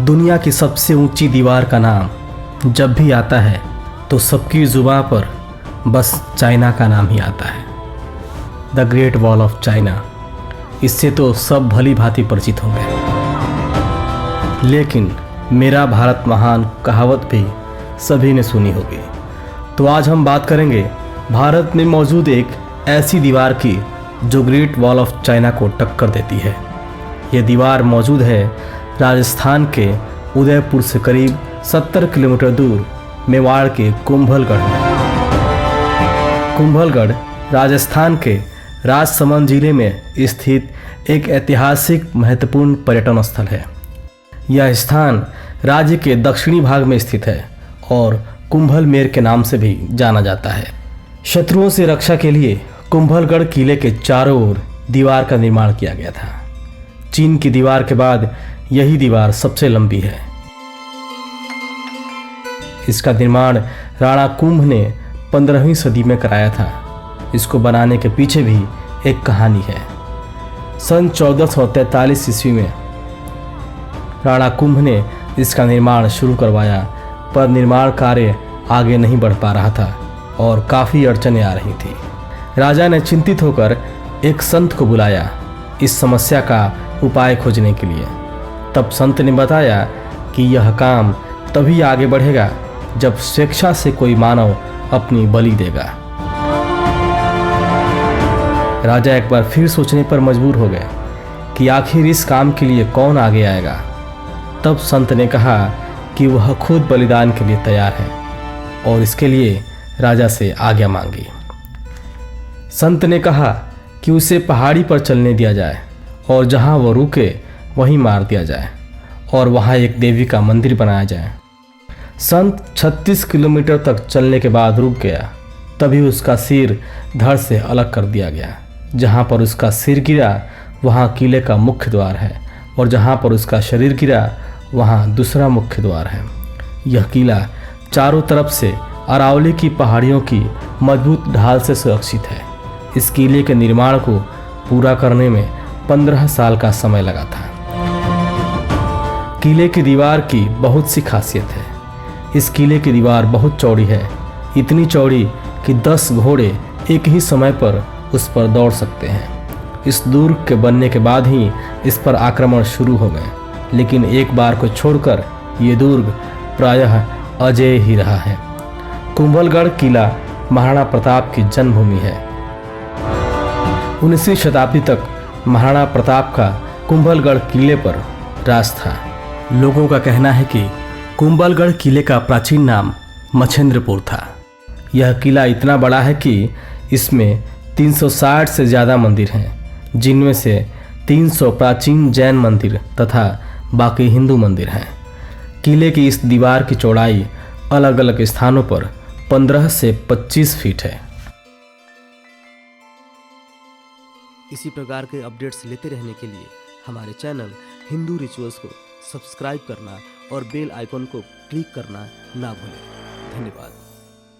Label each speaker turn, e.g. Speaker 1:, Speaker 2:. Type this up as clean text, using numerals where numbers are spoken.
Speaker 1: दुनिया की सबसे ऊंची दीवार का नाम जब भी आता है तो सबकी जुबां पर बस चाइना का नाम ही आता है। The great wall of China, इससे तो सब भली भांति परिचित होंगे। लेकिन मेरा भारत महान कहावत भी सभी ने सुनी होगी। तो आज हम बात करेंगे भारत में मौजूद एक ऐसी दीवार की जो ग्रेट वॉल ऑफ चाइना को टक्कर देती है। यह दीवार मौजूद है राजस्थान के उदयपुर से करीब 70 किलोमीटर दूर मेवाड़ के कुंभलगढ़ में। कुंभलगढ़ राजस्थान के राजसमंद जिले में स्थित एक ऐतिहासिक महत्वपूर्ण पर्यटन स्थल है। यह स्थान राज्य के दक्षिणी भाग में स्थित है और कुंभलमेर के नाम से भी जाना जाता है। शत्रुओं से रक्षा के लिए कुंभलगढ़ किले के चारों ओर दीवार का निर्माण किया गया था। चीन की दीवार के बाद यही दीवार सबसे लंबी है। इसका निर्माण राणा कुंभ ने 15वीं सदी में कराया था। इसको बनाने के पीछे भी एक कहानी है। सन 1443 ईस्वी में राणा कुंभ ने इसका निर्माण शुरू करवाया, पर निर्माण कार्य आगे नहीं बढ़ पा रहा था और काफ़ी अड़चनें आ रही थी। राजा ने चिंतित होकर एक संत को बुलाया इस समस्या का उपाय खोजने के लिए। तब संत ने बताया कि यह काम तभी आगे बढ़ेगा जब स्वेच्छा से कोई मानव अपनी बलि देगा। राजा एक बार फिर सोचने पर मजबूर हो गए कि आखिर इस काम के लिए कौन आगे आएगा। तब संत ने कहा कि वह खुद बलिदान के लिए तैयार है और इसके लिए राजा से आज्ञा मांगी। संत ने कहा कि उसे पहाड़ी पर चलने दिया जाए और जहां वह रुके वहीं मार दिया जाए और वहां एक देवी का मंदिर बनाया जाए। संत 36 किलोमीटर तक चलने के बाद रुक गया। तभी उसका सिर धड़ से अलग कर दिया गया। जहां पर उसका सिर गिरा वहां किले का मुख्य द्वार है और जहां पर उसका शरीर गिरा वहां दूसरा मुख्य द्वार है। यह किला चारों तरफ से अरावली की पहाड़ियों की मजबूत ढाल से सुरक्षित है। इस किले के निर्माण को पूरा करने में 15 साल का समय लगा था। किले की दीवार की बहुत सी खासियत है। इस किले की दीवार बहुत चौड़ी है, इतनी चौड़ी कि 10 घोड़े एक ही समय पर उस पर दौड़ सकते हैं। इस दुर्ग के बनने के बाद ही इस पर आक्रमण शुरू हो गए, लेकिन एक बार को छोड़कर ये दुर्ग प्रायः अजेय ही रहा है। कुंभलगढ़ किला महाराणा प्रताप की जन्मभूमि है। 19वीं शताब्दी तक महाराणा प्रताप का कुंभलगढ़ किले पर राज था। लोगों का कहना है कि कुंभलगढ़ किले का प्राचीन नाम मछेंद्रपुर था। यह किला इतना बड़ा है कि इसमें 360 से ज़्यादा मंदिर हैं, जिनमें से 300 प्राचीन जैन मंदिर तथा बाकी हिंदू मंदिर हैं। किले की इस दीवार की चौड़ाई अलग अलग स्थानों पर 15 से 25 फीट है।
Speaker 2: इसी प्रकार के अपडेट्स लेते रहने के लिए हमारे चैनल हिंदू रिचुअल्स को सब्सक्राइब करना और बेल आइकॉन को क्लिक करना ना भूलें। धन्यवाद।